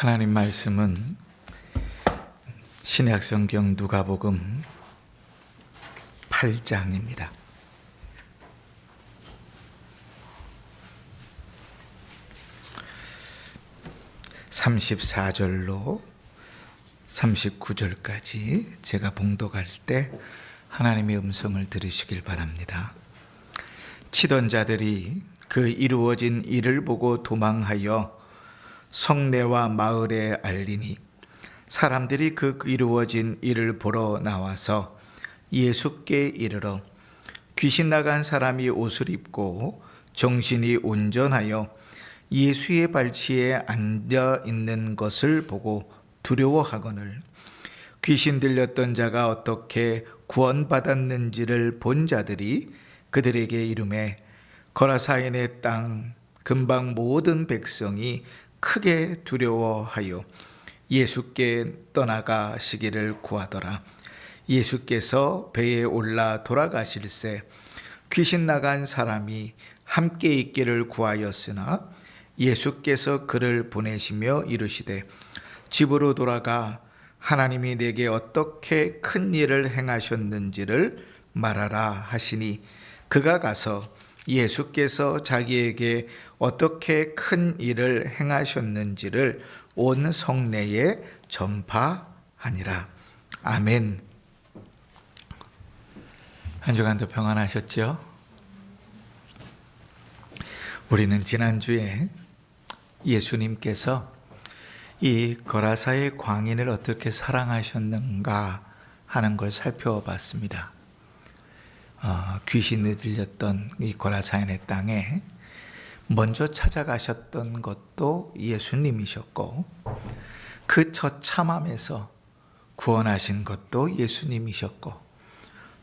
하나님 말씀은 신약성경 누가복음 8장입니다. 34절로 39절까지 제가 봉독할 때 하나님의 음성을 들으시길 바랍니다. 치던 자들이 그 이루어진 일을 보고 도망하여 성내와 마을에 알리니 사람들이 그 이루어진 일을 보러 나와서 예수께 이르러 귀신 나간 사람이 옷을 입고 정신이 온전하여 예수의 발치에 앉아 있는 것을 보고 두려워하거늘 귀신 들렸던 자가 어떻게 구원받았는지를 본 자들이 그들에게 이르매 거라사인의 땅 근방 모든 백성이 크게 두려워하여 예수께 떠나가시기를 구하더라. 예수께서 배에 올라 돌아가실새 귀신 나간 사람이 함께 있기를 구하였으나 예수께서 그를 보내시며 이르시되 집으로 돌아가 하나님이 내게 어떻게 큰 일을 행하셨는지를 말하라 하시니 그가 가서 예수께서 자기에게 어떻게 큰 일을 행하셨는지를 온 성내에 전파하니라. 아멘. 한 주간도 평안하셨죠? 우리는 지난주에 예수님께서 이 거라사의 광인을 어떻게 사랑하셨는가 하는 걸 살펴봤습니다. 귀신이 들렸던 이 거라사인의 땅에 먼저 찾아가셨던 것도 예수님이셨고 그 처참함에서 구원하신 것도 예수님이셨고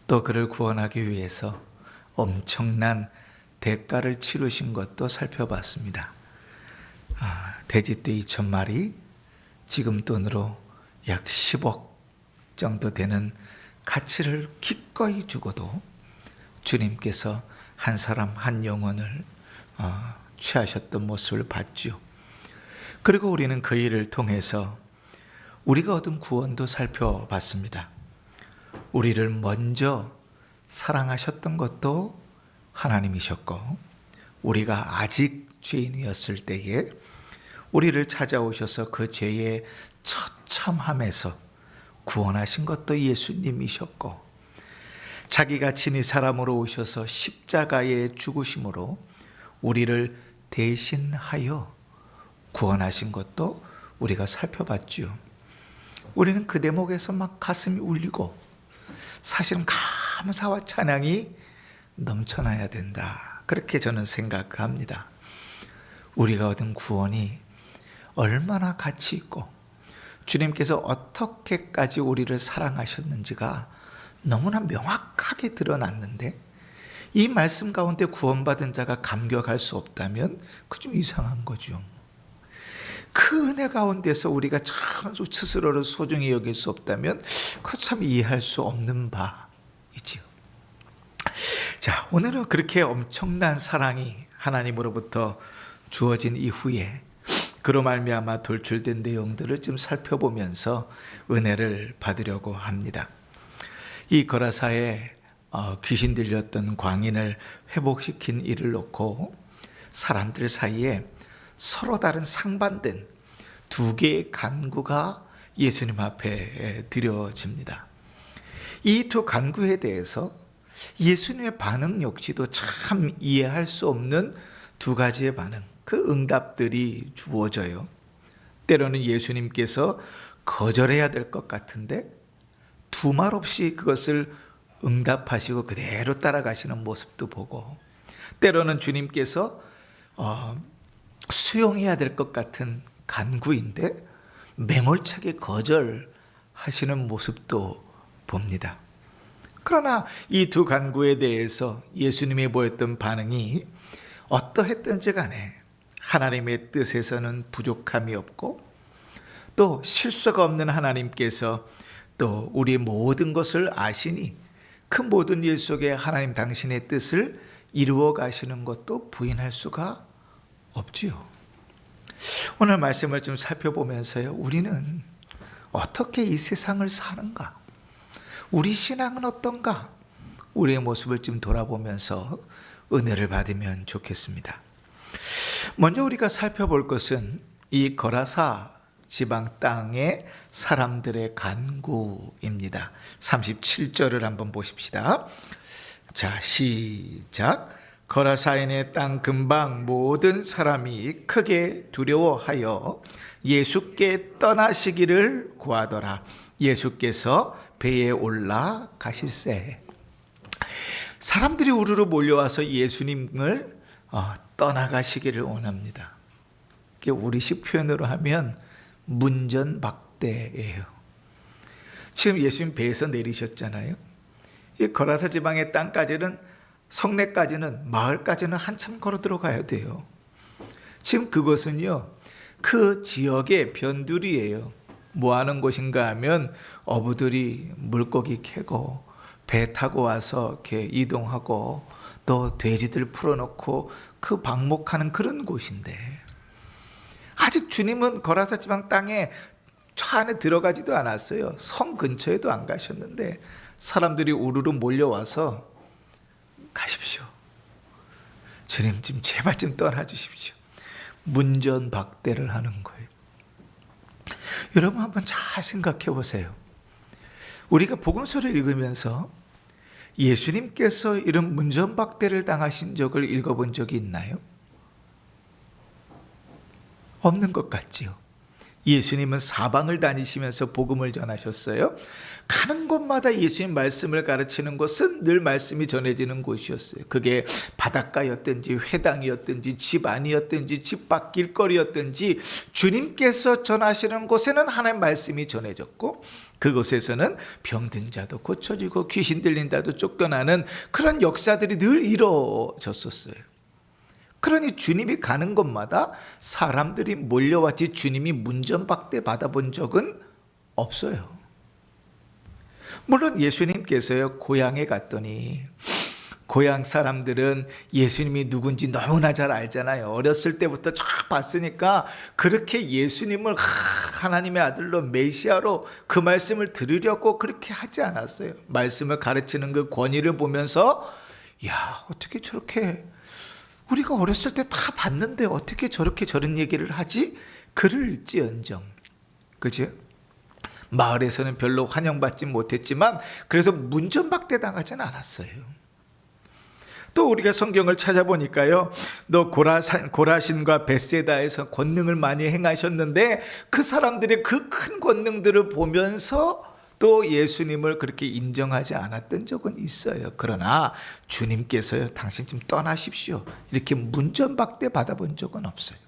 또 그를 구원하기 위해서 엄청난 대가를 치르신 것도 살펴봤습니다. 돼지떼 2,000마리, 지금 돈으로 약 10억 정도 되는 가치를 기꺼이 주고도 주님께서 한 사람 한 영혼을 취하셨던 모습을 봤죠. 그리고 우리는 그 일을 통해서 우리가 얻은 구원도 살펴봤습니다. 우리를 먼저 사랑하셨던 것도 하나님이셨고 우리가 아직 죄인이었을 때에 우리를 찾아오셔서 그 죄의 처참함에서 구원하신 것도 예수님이셨고 자기가 친히 사람으로 오셔서 십자가에 죽으심으로 우리를 대신하여 구원하신 것도 우리가 살펴봤죠. 우리는 그 대목에서 막 가슴이 울리고 사실은 감사와 찬양이 넘쳐나야 된다. 그렇게 저는 생각합니다. 우리가 얻은 구원이 얼마나 가치 있고 주님께서 어떻게까지 우리를 사랑하셨는지가 너무나 명확하게 드러났는데 이 말씀 가운데 구원받은 자가 감격할 수 없다면 그 좀 이상한 거죠. 그 은혜 가운데서 우리가 참 스스로를 소중히 여길 수 없다면 그 참 이해할 수 없는 바이지요. 자, 오늘은 그렇게 엄청난 사랑이 하나님으로부터 주어진 이후에 그로 말미암아 돌출된 내용들을 좀 살펴보면서 은혜를 받으려고 합니다. 이 거라사에 귀신 들렸던 광인을 회복시킨 일을 놓고 사람들 사이에 서로 다른 상반된 두 개의 간구가 예수님 앞에 드려집니다. 이 두 간구에 대해서 예수님의 반응 역시도 참 이해할 수 없는 두 가지의 반응, 그 응답들이 주어져요. 때로는 예수님께서 거절해야 될 것 같은데 두 말 없이 그것을 응답하시고 그대로 따라가시는 모습도 보고 때로는 주님께서 수용해야 될 것 같은 간구인데 매몰차게 거절하시는 모습도 봅니다. 그러나 이 두 간구에 대해서 예수님이 보였던 반응이 어떠했든지 간에 하나님의 뜻에서는 부족함이 없고 또 실수가 없는 하나님께서 또 우리 모든 것을 아시니 그 모든 일 속에 하나님 당신의 뜻을 이루어 가시는 것도 부인할 수가 없지요. 오늘 말씀을 좀 살펴보면서요, 우리는 어떻게 이 세상을 사는가? 우리 신앙은 어떤가? 우리의 모습을 좀 돌아보면서 은혜를 받으면 좋겠습니다. 먼저 우리가 살펴볼 것은 이 거라사 지방 땅의 사람들의 간구입니다. 37절을 한번 보십시다. 자, 시작. 거라사인의 땅 근방 모든 사람이 크게 두려워하여 예수께 떠나시기를 구하더라. 예수께서 배에 올라 가실새. 사람들이 우르르 몰려와서 예수님을 떠나가시기를 원합니다. 이게 우리식 표현으로 하면 문전박대예요. 지금 예수님 배에서 내리셨잖아요. 이 거라사 지방의 땅까지는, 성내까지는, 마을까지는 한참 걸어 들어가야 돼요. 지금 그것은요, 그 지역의 변두리예요. 뭐 하는 곳인가 하면 어부들이 물고기 캐고 배 타고 와서 이렇게 이동하고 또 돼지들 풀어놓고 그 방목하는 그런 곳인데, 아직 주님은 거라사 지방 땅에 저 안에 들어가지도 않았어요. 성 근처에도 안 가셨는데 사람들이 우르르 몰려와서 가십시오. 주님 좀 제발 좀 떠나주십시오. 문전박대를 하는 거예요. 여러분 한번 잘 생각해 보세요. 우리가 복음서를 읽으면서 예수님께서 이런 문전박대를 당하신 적을 읽어본 적이 있나요? 없는 것 같지요. 예수님은 사방을 다니시면서 복음을 전하셨어요. 가는 곳마다 예수님 말씀을 가르치는 곳은 늘 말씀이 전해지는 곳이었어요. 그게 바닷가였든지 회당이었든지 집 안이었든지 집 밖 길거리였든지 주님께서 전하시는 곳에는 하나님 말씀이 전해졌고, 그곳에서는 병든 자도 고쳐지고 귀신 들린 자도 쫓겨나는 그런 역사들이 늘 이루어졌었어요. 그러니 주님이 가는 곳마다 사람들이 몰려왔지 주님이 문전박대 받아본 적은 없어요. 물론 예수님께서요, 고향에 갔더니 고향 사람들은 예수님이 누군지 너무나 잘 알잖아요. 어렸을 때부터 쫙 봤으니까 그렇게 예수님을 하나님의 아들로 메시아로 그 말씀을 들으려고 그렇게 하지 않았어요. 말씀을 가르치는 그 권위를 보면서, 야, 어떻게 저렇게, 우리가 어렸을 때 다 봤는데 어떻게 저렇게 저런 얘기를 하지? 그럴지언정. 그죠? 마을에서는 별로 환영받지 못했지만 그래도 문전박대 당하지는 않았어요. 또 우리가 성경을 찾아보니까요, 너 고라신과 벳세다에서 권능을 많이 행하셨는데 그 사람들이 그 큰 권능들을 보면서 또 예수님을 그렇게 인정하지 않았던 적은 있어요. 그러나 주님께서요, 당신 좀 떠나십시오, 이렇게 문전박대 받아본 적은 없어요.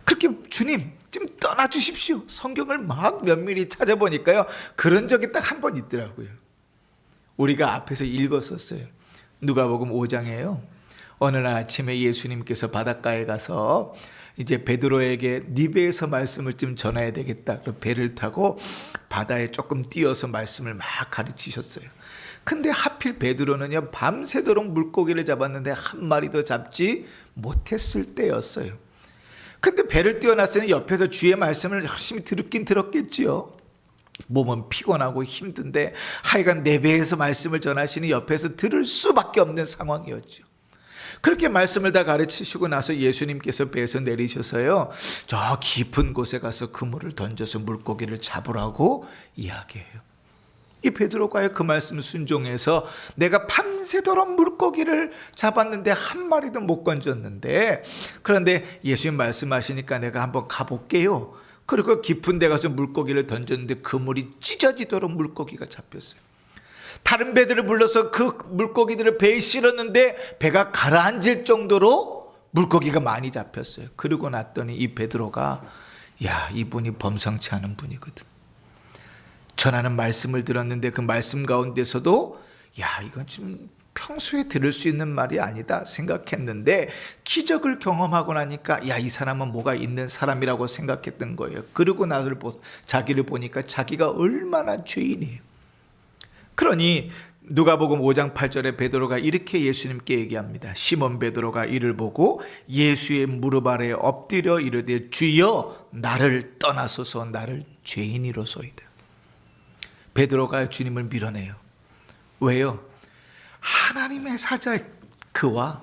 그렇게 주님 좀 떠나주십시오, 성경을 막 면밀히 찾아보니까요, 그런 적이 딱 한 번 있더라고요. 우리가 앞에서 읽었었어요. 누가복음 5장에요. 어느 날 아침에 예수님께서 바닷가에 가서 이제 베드로에게 네 배에서 말씀을 좀 전해야 되겠다. 그래서 배를 타고 바다에 조금 뛰어서 말씀을 막 가르치셨어요. 근데 하필 베드로는요, 밤새도록 물고기를 잡았는데 한 마리도 잡지 못했을 때였어요. 근데 배를 띄워놨으니 옆에서 주의 말씀을 열심히 듣긴 들었겠지요. 몸은 피곤하고 힘든데 하여간 내 배에서 말씀을 전하시니 옆에서 들을 수밖에 없는 상황이었죠. 그렇게 말씀을 다 가르치시고 나서 예수님께서 배에서 내리셔서요, 저 깊은 곳에 가서 그물을 던져서 물고기를 잡으라고 이야기해요. 이 베드로가의 그 말씀을 순종해서 내가 밤새도록 물고기를 잡았는데 한 마리도 못 건졌는데, 그런데 예수님 말씀하시니까 내가 한번 가볼게요. 그리고 깊은 데 가서 물고기를 던졌는데 그물이 찢어지도록 물고기가 잡혔어요. 다른 배들을 불러서 그 물고기들을 배에 실었는데 배가 가라앉을 정도로 물고기가 많이 잡혔어요. 그러고 났더니 이 베드로가, 야, 이분이 범상치 않은 분이거든. 전하는 말씀을 들었는데 그 말씀 가운데서도, 야, 이건 좀 평소에 들을 수 있는 말이 아니다 생각했는데 기적을 경험하고 나니까, 야, 이 사람은 뭐가 있는 사람이라고 생각했던 거예요. 그러고 나서 자기를 보니까 자기가 얼마나 죄인이에요. 그러니 누가복음 5장 8절에 베드로가 이렇게 예수님께 얘기합니다. 시몬 베드로가 이를 보고 예수의 무릎 아래 엎드려 이르되 주여 나를 떠나소서 나를 죄인이로소이다. 베드로가 주님을 밀어내요. 왜요? 하나님의 사자 그와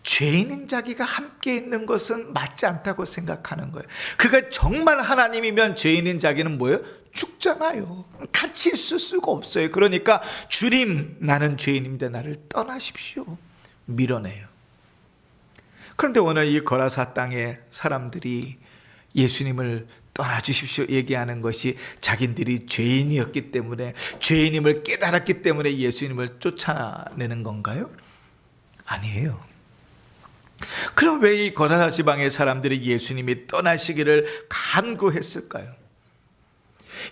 죄인인 자기가 함께 있는 것은 맞지 않다고 생각하는 거예요. 그가 정말 하나님이면 죄인인 자기는 뭐예요? 죽잖아요. 같이 있을 수가 없어요. 그러니까 주님 나는 죄인입니다. 나를 떠나십시오. 밀어내요. 그런데 오늘 이 거라사 땅의 사람들이 예수님을 떠나주십시오 얘기하는 것이 자기들이 죄인이었기 때문에 죄인임을 깨달았기 때문에 예수님을 쫓아내는 건가요? 아니에요. 그럼 왜 이 거라사 지방의 사람들이 예수님이 떠나시기를 간구했을까요?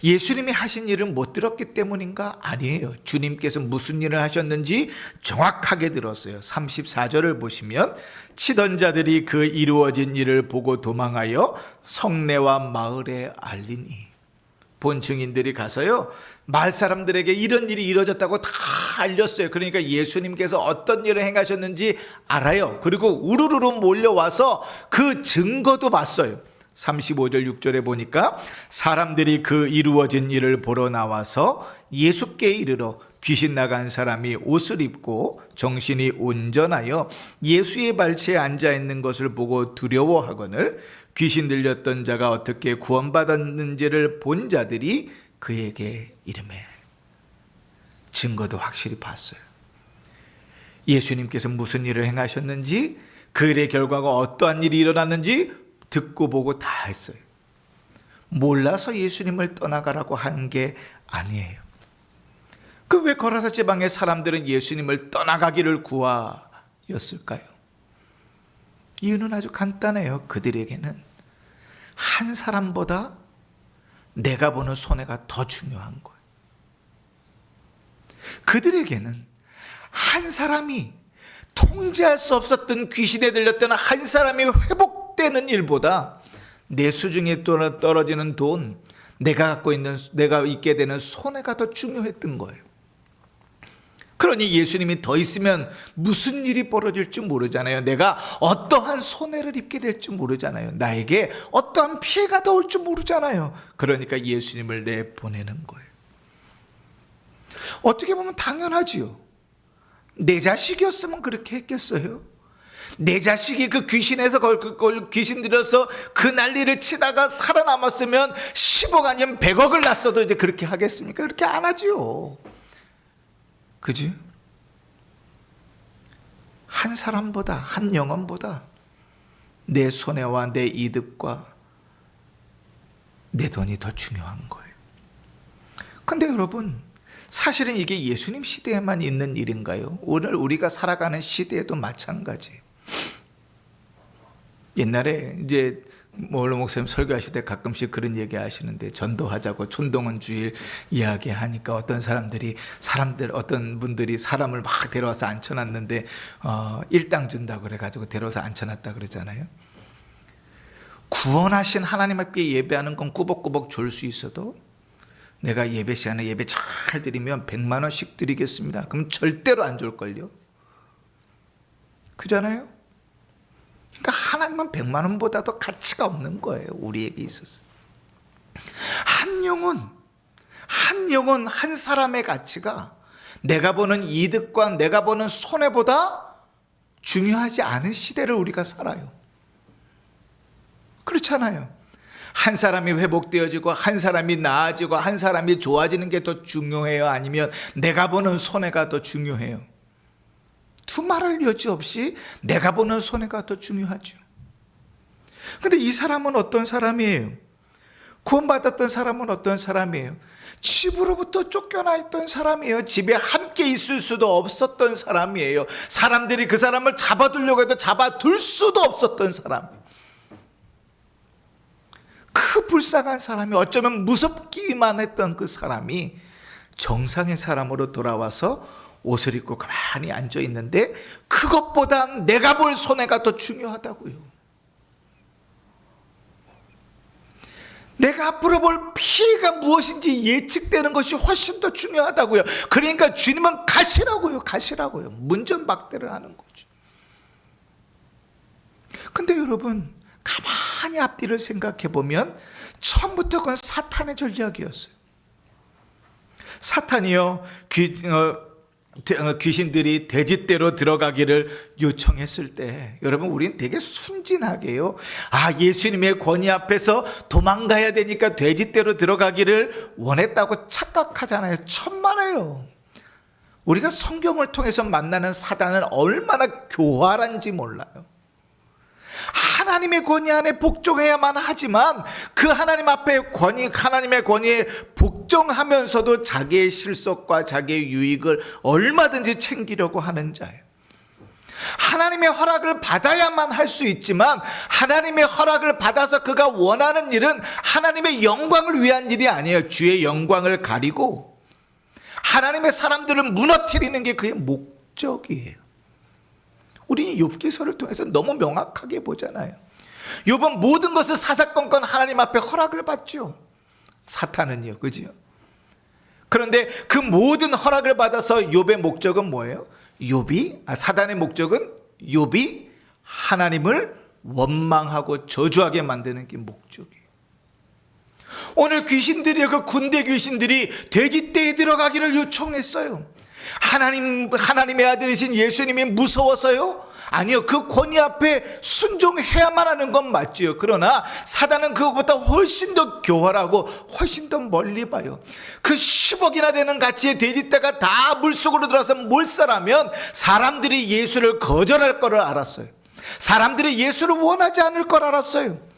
예수님이 하신 일은 못 들었기 때문인가? 아니에요. 주님께서 무슨 일을 하셨는지 정확하게 들었어요. 34절을 보시면 치던 자들이 그 이루어진 일을 보고 도망하여 성내와 마을에 알리니, 본 증인들이 가서요 마을 사람들에게 이런 일이 이루어졌다고 다 알렸어요. 그러니까 예수님께서 어떤 일을 행하셨는지 알아요. 그리고 우르르르 몰려와서 그 증거도 봤어요. 35절 6절에 보니까 사람들이 그 이루어진 일을 보러 나와서 예수께 이르러 귀신 나간 사람이 옷을 입고 정신이 온전하여 예수의 발치에 앉아 있는 것을 보고 두려워하거늘 귀신 들렸던 자가 어떻게 구원받았는지를 본 자들이 그에게 이르매. 증거도 확실히 봤어요. 예수님께서 무슨 일을 행하셨는지, 그 일의 결과가 어떠한 일이 일어났는지 듣고 보고 다 했어요. 몰라서 예수님을 떠나가라고 한 게 아니에요. 그 왜 거라사 지방의 사람들은 예수님을 떠나가기를 구하였을까요? 이유는 아주 간단해요. 그들에게는 한 사람보다 내가 보는 손해가 더 중요한 거예요. 그들에게는 한 사람이 통제할 수 없었던 귀신에 들렸던 한 사람이 회복되는 일보다 내 수중에 떨어지는 돈, 내가 있게 되는 손해가 더 중요했던 거예요. 그러니 예수님이 더 있으면 무슨 일이 벌어질지 모르잖아요. 내가 어떠한 손해를 입게 될지 모르잖아요. 나에게 어떠한 피해가 더 올지 모르잖아요. 그러니까 예수님을 내보내는 거예요. 어떻게 보면 당연하지요. 내 자식이었으면 그렇게 했겠어요? 내 자식이 그 귀신에서 귀신 들여서 그 난리를 치다가 살아남았으면 10억 아니면 100억을 났어도 이제 그렇게 하겠습니까? 그렇게 안 하지요. 그지? 한 사람보다, 한 영혼보다 내 손해와 내 이득과 내 돈이 더 중요한 거예요. 근데 여러분, 사실은 이게 예수님 시대에만 있는 일인가요? 오늘 우리가 살아가는 시대에도 마찬가지예요. 옛날에 이제 몰로 목사님 설교하실 때 가끔씩 그런 얘기 하시는데, 전도하자고 촌동원 주일 이야기하니까 어떤 분들이 사람을 막 데려와서 앉혀놨는데 일당 준다고 그래가지고 데려와서 앉혀놨다 그러잖아요. 구원하신 하나님 앞에 예배하는 건 꾸벅꾸벅 줄 수 있어도 내가 예배 시간에 예배 잘 드리면 100만 원씩 드리겠습니다. 그럼 절대로 안 줄걸요. 그잖아요. 그러니까 하나님은 100만 원보다도 가치가 없는 거예요. 우리에게 있어서. 한 영혼, 한 사람의 가치가 내가 보는 이득과 내가 보는 손해보다 중요하지 않은 시대를 우리가 살아요. 그렇잖아요. 한 사람이 회복되어지고 한 사람이 나아지고 한 사람이 좋아지는 게 더 중요해요? 아니면 내가 보는 손해가 더 중요해요? 두말할 여지 없이 내가 보는 손해가 더 중요하죠. 근데 이 사람은 어떤 사람이에요? 구원받았던 사람은 어떤 사람이에요? 집으로부터 쫓겨나 있던 사람이에요. 집에 함께 있을 수도 없었던 사람이에요. 사람들이 그 사람을 잡아두려고 해도 잡아둘 수도 없었던 사람. 그 불쌍한 사람이, 어쩌면 무섭기만 했던 그 사람이 정상의 사람으로 돌아와서 옷을 입고 가만히 앉아 있는데, 그것보단 내가 볼 손해가 더 중요하다고요. 내가 앞으로 볼 피해가 무엇인지 예측되는 것이 훨씬 더 중요하다고요. 그러니까 주님은 가시라고요. 문전박대를 하는 거죠. 근데 여러분, 가만히 앞뒤를 생각해 보면 처음부터 그건 사탄의 전략이었어요. 사탄이요, 귀신들이 돼지떼로 들어가기를 요청했을 때 여러분, 우리는 되게 순진하게요, 예수님의 권위 앞에서 도망가야 되니까 돼지떼로 들어가기를 원했다고 착각하잖아요. 천만에요. 우리가 성경을 통해서 만나는 사단은 얼마나 교활한지 몰라요. 하나님의 권위 안에 복종해야만 하지만 그 하나님 앞에 하나님의 권위에 복종하면서도 자기의 실속과 자기의 유익을 얼마든지 챙기려고 하는 자예요. 하나님의 허락을 받아야만 할 수 있지만 하나님의 허락을 받아서 그가 원하는 일은 하나님의 영광을 위한 일이 아니에요. 주의 영광을 가리고 하나님의 사람들을 무너뜨리는 게 그의 목적이에요. 우리는 욥기서를 통해서 너무 명확하게 보잖아요. 욥은 모든 것을 사사건건 하나님 앞에 허락을 받죠. 사탄은요, 그죠? 그런데 그 모든 허락을 받아서 욥의 목적은 뭐예요? 사단의 목적은 욥이 하나님을 원망하고 저주하게 만드는 게 목적이에요. 오늘 귀신들이, 그 군대 귀신들이 돼지떼에 들어가기를 요청했어요. 하나님의 아들이신 예수님이 무서워서요? 아니요, 그 권위 앞에 순종해야만 하는 건 맞지요. 그러나 사단은 그것보다 훨씬 더 교활하고 훨씬 더 멀리 봐요. 그 10억이나 되는 가치의 돼지떼가 다 물속으로 들어가서 몰살하면 사람들이 예수를 거절할 거를 알았어요. 사람들이 예수를 원하지 않을 걸 알았어요.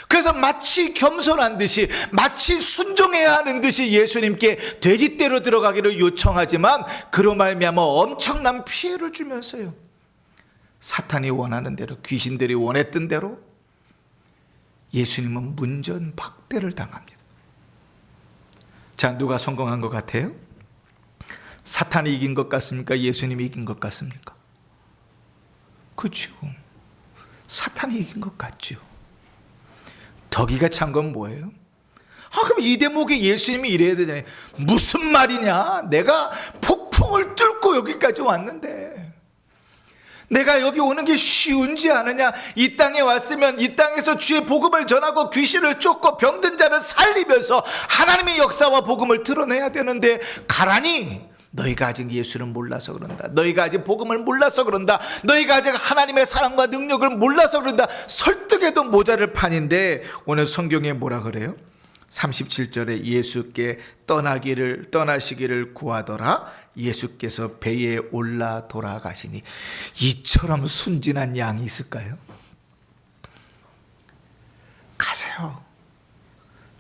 그래서 마치 겸손한 듯이, 마치 순종해야 하는 듯이 예수님께 돼지떼로 들어가기를 요청하지만 그로 말미암아 엄청난 피해를 주면서요, 사탄이 원하는 대로, 귀신들이 원했던 대로 예수님은 문전박대를 당합니다. 자, 누가 성공한 것 같아요? 사탄이 이긴 것 같습니까? 예수님이 이긴 것 같습니까? 그렇죠. 사탄이 이긴 것 같죠. 덕이가 찬 건 뭐예요? 그럼 이 대목에 예수님이 이래야 되잖아요. 무슨 말이냐? 내가 폭풍을 뚫고 여기까지 왔는데 내가 여기 오는 게 쉬운지 아느냐? 이 땅에 왔으면 이 땅에서 주의 복음을 전하고 귀신을 쫓고 병든 자를 살리면서 하나님의 역사와 복음을 드러내야 되는데 가라니, 너희가 아직 예수를 몰라서 그런다. 너희가 아직 복음을 몰라서 그런다. 너희가 아직 하나님의 사랑과 능력을 몰라서 그런다. 설득에도 모자를 판인데 오늘 성경에 뭐라 그래요? 37절에 예수께 떠나시기를 구하더라. 예수께서 배에 올라 돌아가시니. 이처럼 순진한 양이 있을까요? 가세요.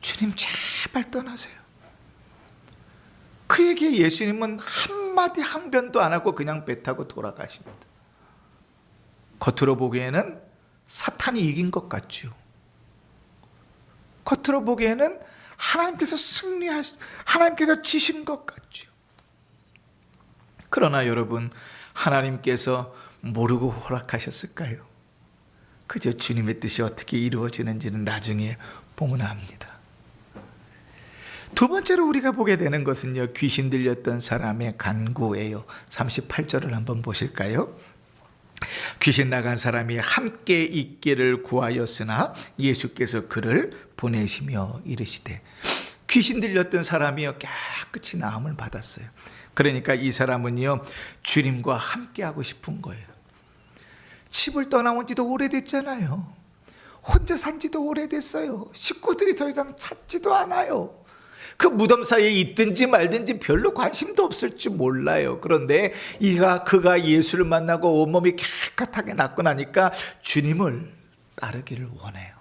주님 제발 떠나세요. 그에게 예수님은 한마디 항변도 안 하고 그냥 배 타고 돌아가십니다. 겉으로 보기에는 사탄이 이긴 것 같죠. 겉으로 보기에는 하나님께서 지신 것 같죠. 그러나 여러분, 하나님께서 모르고 허락하셨을까요? 그저 주님의 뜻이 어떻게 이루어지는지는 나중에 보면 압니다. 두 번째로 우리가 보게 되는 것은요, 귀신 들렸던 사람의 간구예요. 38절을 한번 보실까요? 귀신 나간 사람이 함께 있기를 구하였으나 예수께서 그를 보내시며 이르시되. 귀신 들렸던 사람이요, 깨끗이 나음을 받았어요. 그러니까 이 사람은요, 주님과 함께 하고 싶은 거예요. 집을 떠나온 지도 오래됐잖아요. 혼자 산 지도 오래됐어요. 식구들이 더 이상 찾지도 않아요. 그 무덤 사이에 있든지 말든지 별로 관심도 없을지 몰라요. 그런데 그가 예수를 만나고 온몸이 깨끗하게 낫고 나니까 주님을 따르기를 원해요.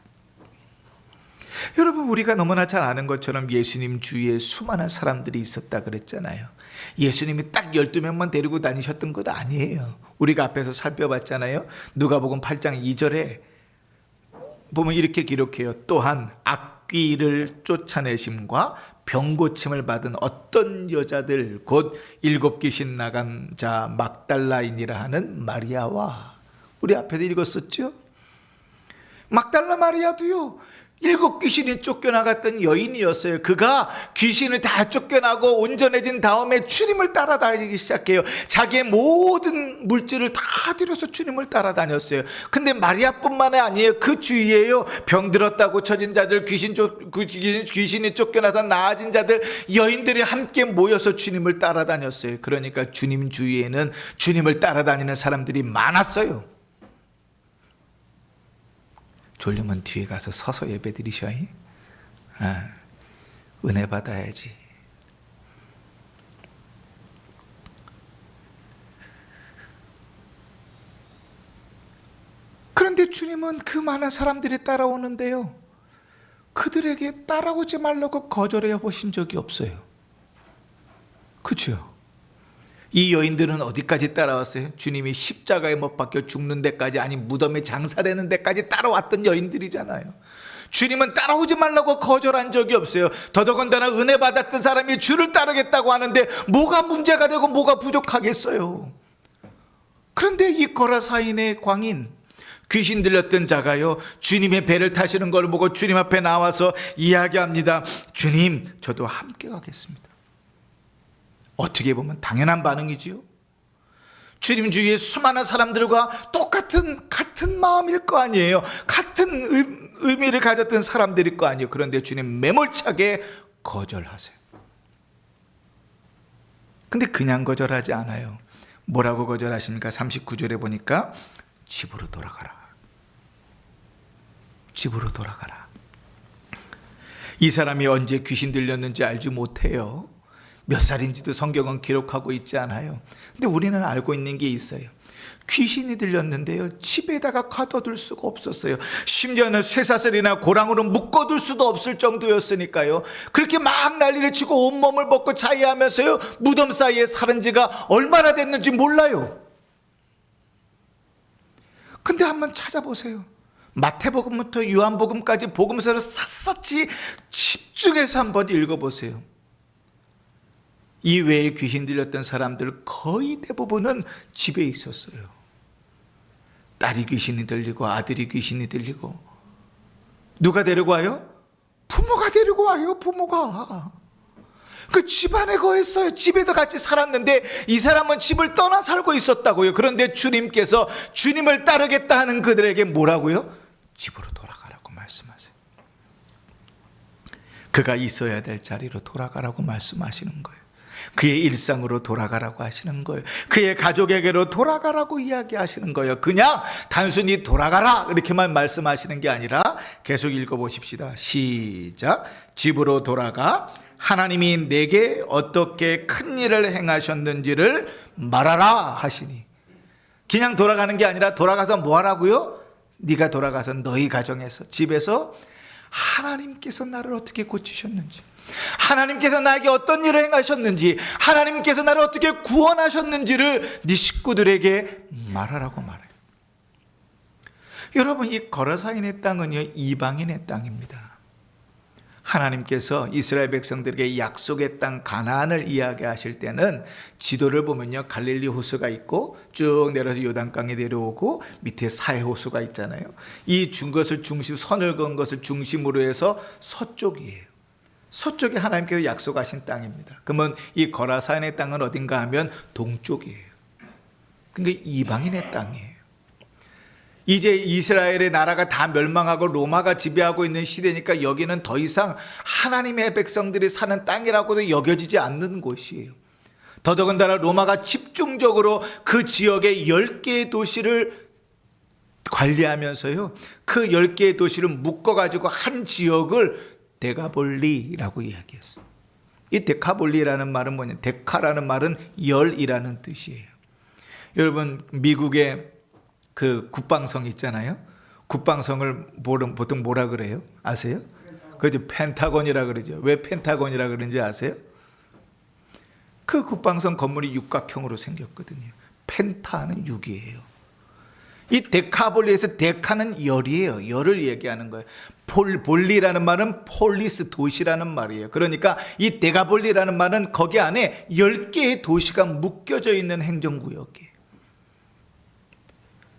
여러분, 우리가 너무나 잘 아는 것처럼 예수님 주위에 수많은 사람들이 있었다 그랬잖아요. 예수님이 딱 12명만 데리고 다니셨던 것 아니에요. 우리가 앞에서 살펴봤잖아요. 누가복음 8장 2절에 보면 이렇게 기록해요. 또한 악귀를 쫓아내심과 병고침을 받은 어떤 여자들, 곧 7 귀신 나간 자 막달라인이라 하는 마리아와, 우리 앞에도 읽었었죠. 막달라 마리아도요, 일곱 귀신이 쫓겨나갔던 여인이었어요. 그가 귀신을 다 쫓겨나고 온전해진 다음에 주님을 따라다니기 시작해요. 자기의 모든 물질을 다 들여서 주님을 따라다녔어요. 근데 마리아뿐만이 아니에요. 그 주위에요, 병들었다고 처진 자들, 귀신이 쫓겨나서 나아진 자들, 여인들이 함께 모여서 주님을 따라다녔어요. 그러니까 주님 주위에는 주님을 따라다니는 사람들이 많았어요. 졸리면 뒤에 가서 서서 예배 드리셔. 은혜 받아야지. 그런데 주님은 그 많은 사람들이 따라오는데요, 그들에게 따라오지 말라고 거절해 보신 적이 없어요. 그렇죠? 이 여인들은 어디까지 따라왔어요? 주님이 십자가에 못 박혀 죽는 데까지, 아니 무덤에 장사되는 데까지 따라왔던 여인들이잖아요. 주님은 따라오지 말라고 거절한 적이 없어요. 더더군다나 은혜 받았던 사람이 주를 따르겠다고 하는데 뭐가 문제가 되고 뭐가 부족하겠어요. 그런데 이 거라사인의 광인, 귀신 들렸던 자가요, 주님의 배를 타시는 걸 보고 주님 앞에 나와서 이야기합니다. 주님, 저도 함께 가겠습니다. 어떻게 보면 당연한 반응이지요. 주님 주위에 수많은 사람들과 같은 마음일 거 아니에요. 같은 의미를 가졌던 사람들일 거 아니에요. 그런데 주님 매몰차게 거절하세요. 근데 그냥 거절하지 않아요. 뭐라고 거절하십니까? 39절에 보니까 집으로 돌아가라. 집으로 돌아가라. 이 사람이 언제 귀신 들렸는지 알지 못해요. 몇 살인지도 성경은 기록하고 있지 않아요. 근데 우리는 알고 있는 게 있어요. 귀신이 들렸는데요, 집에다가 가둬둘 수가 없었어요. 심지어는 쇠사슬이나 고랑으로 묶어둘 수도 없을 정도였으니까요. 그렇게 막 난리를 치고 온몸을 벗고 자해하면서요, 무덤 사이에 살은 지가 얼마나 됐는지 몰라요. 근데 한번 찾아보세요. 마태복음부터 요한복음까지 복음서를 샅샅이 집중해서 한번 읽어보세요. 이 외에 귀신 들렸던 사람들 거의 대부분은 집에 있었어요. 딸이 귀신이 들리고 아들이 귀신이 들리고. 누가 데리고 와요? 부모가 데리고 와요. 부모가. 그 집안에 거했어요. 집에도 같이 살았는데 이 사람은 집을 떠나 살고 있었다고요. 그런데 주님께서 주님을 따르겠다 하는 그들에게 뭐라고요? 집으로 돌아가라고 말씀하세요. 그가 있어야 될 자리로 돌아가라고 말씀하시는 거예요. 그의 일상으로 돌아가라고 하시는 거예요. 그의 가족에게로 돌아가라고 이야기하시는 거예요. 그냥 단순히 돌아가라 이렇게만 말씀하시는 게 아니라 계속 읽어보십시다. 시작. 집으로 돌아가 하나님이 내게 어떻게 큰 일을 행하셨는지를 말하라 하시니. 그냥 돌아가는 게 아니라 돌아가서 뭐 하라고요? 네가 돌아가서 너희 가정에서, 집에서 하나님께서 나를 어떻게 고치셨는지, 하나님께서 나에게 어떤 일을 행하셨는지, 하나님께서 나를 어떻게 구원하셨는지를 네 식구들에게 말하라고 말해요. 여러분, 이 거라사인의 땅은요, 이방인의 땅입니다. 하나님께서 이스라엘 백성들에게 약속의 땅 가나안을 이야기하실 때는 지도를 보면요, 갈릴리 호수가 있고 쭉 내려서 요단강에 내려오고 밑에 사해 호수가 있잖아요. 이 선을 그은 것을 중심으로 해서 서쪽이에요. 서쪽이 하나님께서 약속하신 땅입니다. 그러면 이 거라사인의 땅은 어딘가 하면 동쪽이에요. 그러니까 이방인의 땅이에요. 이제 이스라엘의 나라가 다 멸망하고 로마가 지배하고 있는 시대니까 여기는 더 이상 하나님의 백성들이 사는 땅이라고도 여겨지지 않는 곳이에요. 더더군다나 로마가 집중적으로 그 지역의 10개의 도시를 관리하면서요, 그 10개의 도시를 묶어가지고 한 지역을 데가볼리라고 이야기했어요. 이 데카볼리라는 말은 뭐냐? 데카라는 말은 열이라는 뜻이에요. 여러분, 미국의 그 국방성 있잖아요. 국방성을 보통 뭐라 그래요? 아세요? 그죠? 펜타곤이라 그러죠. 왜 펜타곤이라 그런지 아세요? 그 국방성 건물이 육각형으로 생겼거든요. 펜타는 6이에요. 이 데카볼리에서 데카는 열이에요. 열을 얘기하는 거예요. 볼리라는 말은 폴리스, 도시라는 말이에요. 그러니까 이 데가볼리라는 말은 거기 안에 10개의 도시가 묶여져 있는 행정구역이에요.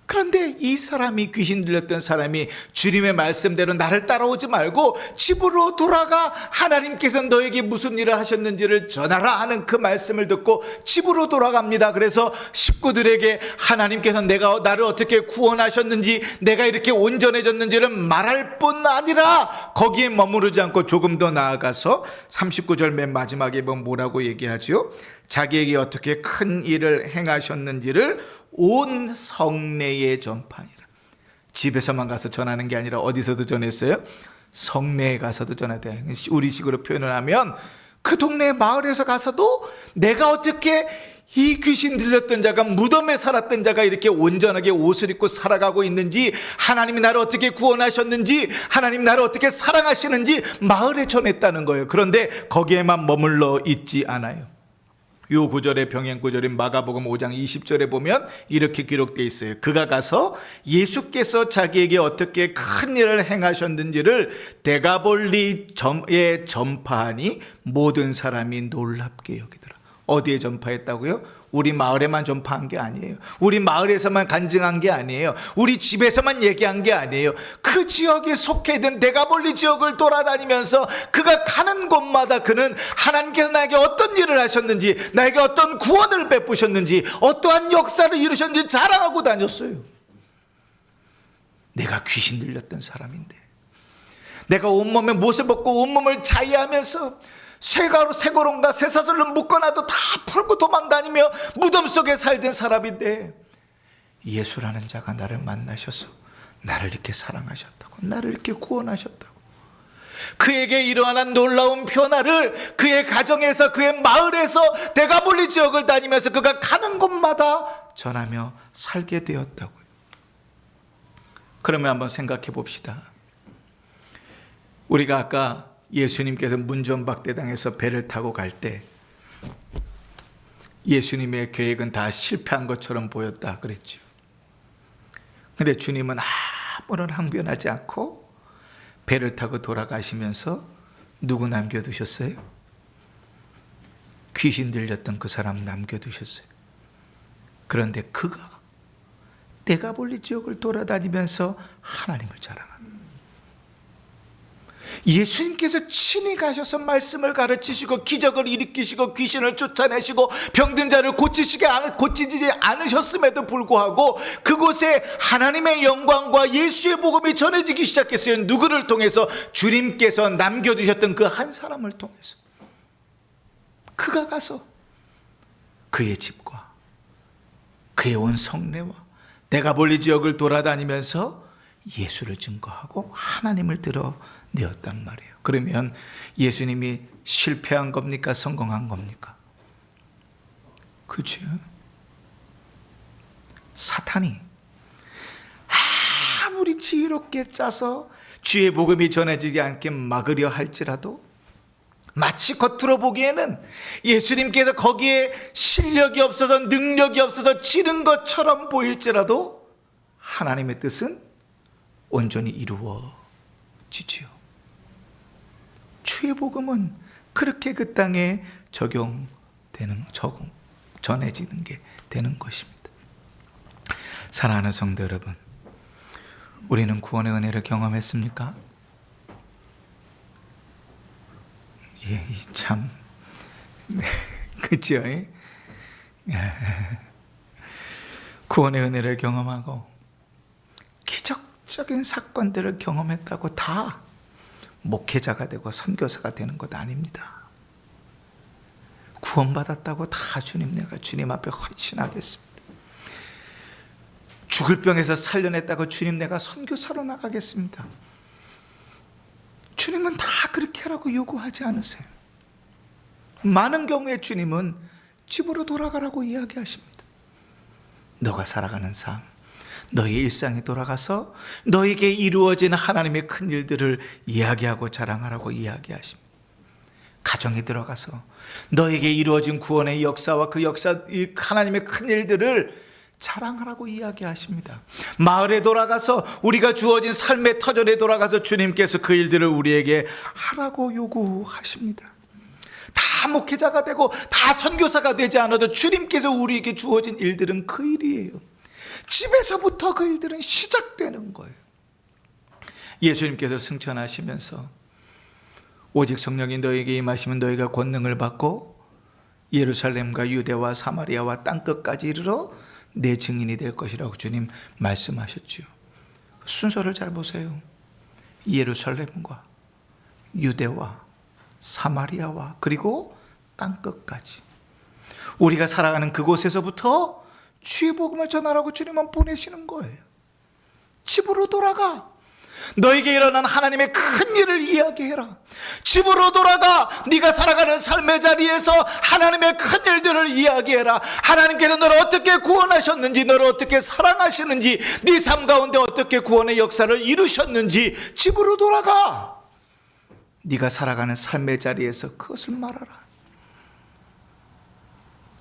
그런데 이 사람이, 귀신 들렸던 사람이 주님의 말씀대로 나를 따라오지 말고 집으로 돌아가 하나님께서 너에게 무슨 일을 하셨는지를 전하라 하는 그 말씀을 듣고 집으로 돌아갑니다. 그래서 식구들에게 하나님께서 나를 어떻게 구원하셨는지, 내가 이렇게 온전해졌는지를 말할 뿐 아니라 거기에 머무르지 않고 조금 더 나아가서 39절 맨 마지막에 보면 뭐라고 얘기하죠? 자기에게 어떻게 큰 일을 행하셨는지를 온 성내에 전파하니라. 집에서만 가서 전하는 게 아니라 어디서도 전했어요? 성내에 가서도 전하되, 우리식으로 표현을 하면 그 동네 마을에서 가서도 내가 어떻게 이 귀신 들렸던 자가, 무덤에 살았던 자가 이렇게 온전하게 옷을 입고 살아가고 있는지, 하나님이 나를 어떻게 구원하셨는지, 하나님 나를 어떻게 사랑하시는지 마을에 전했다는 거예요. 그런데 거기에만 머물러 있지 않아요. 요 구절의 병행 구절인 마가복음 5장 20절에 보면 이렇게 기록되어 있어요. 그가 가서 예수께서 자기에게 어떻게 큰 일을 행하셨는지를 데가볼리에 전파하니 모든 사람이 놀랍게 여기더라. 어디에 전파했다고요? 우리 마을에만 전파한 게 아니에요. 우리 마을에서만 간증한 게 아니에요. 우리 집에서만 얘기한 게 아니에요. 그 지역에 속해 있는 데가볼리 지역을 돌아다니면서 그가 가는 곳마다 그는 하나님께서 나에게 어떤 일을 하셨는지, 나에게 어떤 구원을 베푸셨는지, 어떠한 역사를 이루셨는지 자랑하고 다녔어요. 내가 귀신 들렸던 사람인데, 내가 온몸에 못을 벗고 온몸을 자위하면서 쇠고랑과 쇠사슬로 묶어놔도 다 풀고 도망다니며 무덤 속에 살던 사람인데, 예수라는 자가 나를 만나셔서 나를 이렇게 사랑하셨다고, 나를 이렇게 구원하셨다고, 그에게 일어난 놀라운 변화를 그의 가정에서, 그의 마을에서, 데가볼리 지역을 다니면서 그가 가는 곳마다 전하며 살게 되었다고요. 그러면 한번 생각해 봅시다. 우리가 아까 예수님께서 문전박대당해서 배를 타고 갈 때 예수님의 계획은 다 실패한 것처럼 보였다 그랬죠. 근데 주님은 아무런 항변하지 않고 배를 타고 돌아가시면서 누구 남겨두셨어요? 귀신 들렸던 그 사람 남겨두셨어요. 그런데 그가 데가볼리 지역을 돌아다니면서 하나님을 자랑합니다. 예수님께서 친히 가셔서 말씀을 가르치시고 기적을 일으키시고 귀신을 쫓아내시고 병든 자를 고치지 않으셨음에도 불구하고 그곳에 하나님의 영광과 예수의 복음이 전해지기 시작했어요. 누구를 통해서? 주님께서 남겨두셨던 그 한 사람을 통해서. 그가 가서 그의 집과 그의 온 성내와 데가볼리 지역을 돌아다니면서 예수를 증거하고 하나님을 드러내었단 말이에요. 그러면 예수님이 실패한 겁니까? 성공한 겁니까? 그렇죠? 사탄이 아무리 지혜롭게 짜서 주의 복음이 전해지지 않게 막으려 할지라도, 마치 겉으로 보기에는 예수님께서 거기에 실력이 없어서, 능력이 없어서 지른 것처럼 보일지라도 하나님의 뜻은 온전히 이루어지지요. 주의 복음은 그렇게 그 땅에 전해지는 게 되는 것입니다. 사랑하는 성도 여러분, 우리는 구원의 은혜를 경험했습니까? 예, 참, 그죠? 구원의 은혜를 경험하고 기적적인 사건들을 경험했다고 다 목회자가 되고 선교사가 되는 것 아닙니다. 구원받았다고 다 내가 주님 앞에 헌신하겠습니다. 죽을 병에서 살려냈다고 주님 내가 선교사로 나가겠습니다. 주님은 다 그렇게 하라고 요구하지 않으세요. 많은 경우에 주님은 집으로 돌아가라고 이야기하십니다. 너가 살아가는 삶, 너의 일상에 돌아가서 너에게 이루어진 하나님의 큰 일들을 이야기하고 자랑하라고 이야기하십니다. 가정에 들어가서 너에게 이루어진 구원의 역사와 그 하나님의 큰 일들을 자랑하라고 이야기하십니다. 마을에 돌아가서 우리가 주어진 삶의 터전에 돌아가서 주님께서 그 일들을 우리에게 하라고 요구하십니다. 다 목회자가 되고 다 선교사가 되지 않아도 주님께서 우리에게 주어진 일들은 그 일이에요. 집에서부터 그 일들은 시작되는 거예요. 예수님께서 승천하시면서 오직 성령이 너에게 임하시면 너희가 권능을 받고 예루살렘과 유대와 사마리아와 땅끝까지 이르러 내 증인이 될 것이라고 주님 말씀하셨지요. 순서를 잘 보세요. 예루살렘과 유대와 사마리아와 그리고 땅끝까지 우리가 살아가는 그곳에서부터 주의 복음을 전하라고 주님은 보내시는 거예요. 집으로 돌아가. 너에게 일어난 하나님의 큰 일을 이야기해라. 집으로 돌아가. 네가 살아가는 삶의 자리에서 하나님의 큰 일들을 이야기해라. 하나님께서 너를 어떻게 구원하셨는지, 너를 어떻게 사랑하시는지, 네 삶 가운데 어떻게 구원의 역사를 이루셨는지 집으로 돌아가. 네가 살아가는 삶의 자리에서 그것을 말하라.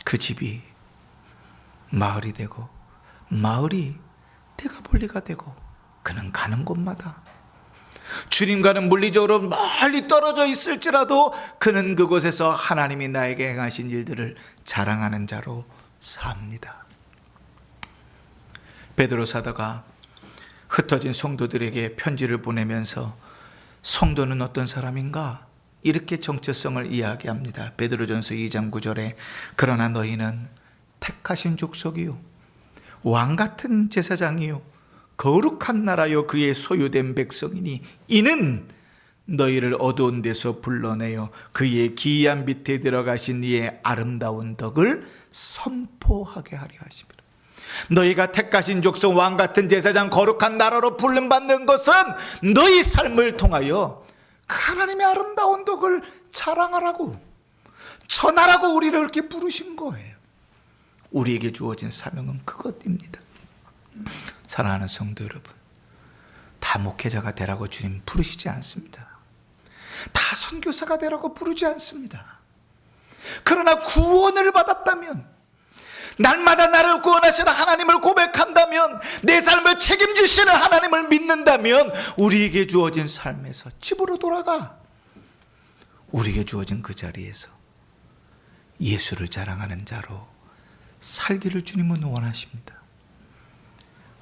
그 집이 마을이 되고 마을이 데가볼리가 되고 그는 가는 곳마다 주님과는 물리적으로 멀리 떨어져 있을지라도 그는 그곳에서 하나님이 나에게 행하신 일들을 자랑하는 자로 삽니다. 베드로 사도가 흩어진 성도들에게 편지를 보내면서 성도는 어떤 사람인가? 이렇게 정체성을 이야기합니다. 베드로전서 2장 9절에 그러나 너희는 택하신 족속이요 왕같은 제사장이요 거룩한 나라요 그의 소유된 백성이니 이는 너희를 어두운 데서 불러내어 그의 기이한 밑에 들어가신 이의 아름다운 덕을 선포하게 하려 하심이라. 너희가 택하신 족속 왕같은 제사장 거룩한 나라로 부름받는 것은 너희 삶을 통하여 하나님의 아름다운 덕을 자랑하라고 전하라고 우리를 그렇게 부르신 거예요. 우리에게 주어진 사명은 그것입니다. 사랑하는 성도 여러분, 다 목회자가 되라고 주님 부르시지 않습니다. 다 선교사가 되라고 부르지 않습니다. 그러나 구원을 받았다면, 날마다 나를 구원하시는 하나님을 고백한다면, 내 삶을 책임지시는 하나님을 믿는다면 우리에게 주어진 삶에서 집으로 돌아가. 우리에게 주어진 그 자리에서 예수를 자랑하는 자로 살기를 주님은 원하십니다.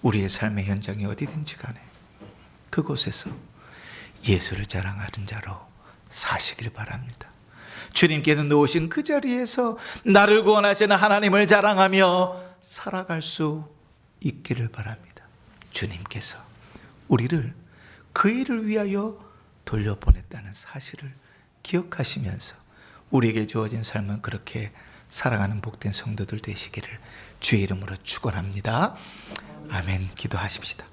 우리의 삶의 현장이 어디든지 간에 그곳에서 예수를 자랑하는 자로 사시길 바랍니다. 주님께서 놓으신 그 자리에서 나를 구원하시는 하나님을 자랑하며 살아갈 수 있기를 바랍니다. 주님께서 우리를 그 일을 위하여 돌려보냈다는 사실을 기억하시면서 우리에게 주어진 삶은 그렇게 살아가는 복된 성도들 되시기를 주의 이름으로 축원합니다. 아멘. 기도하십시다.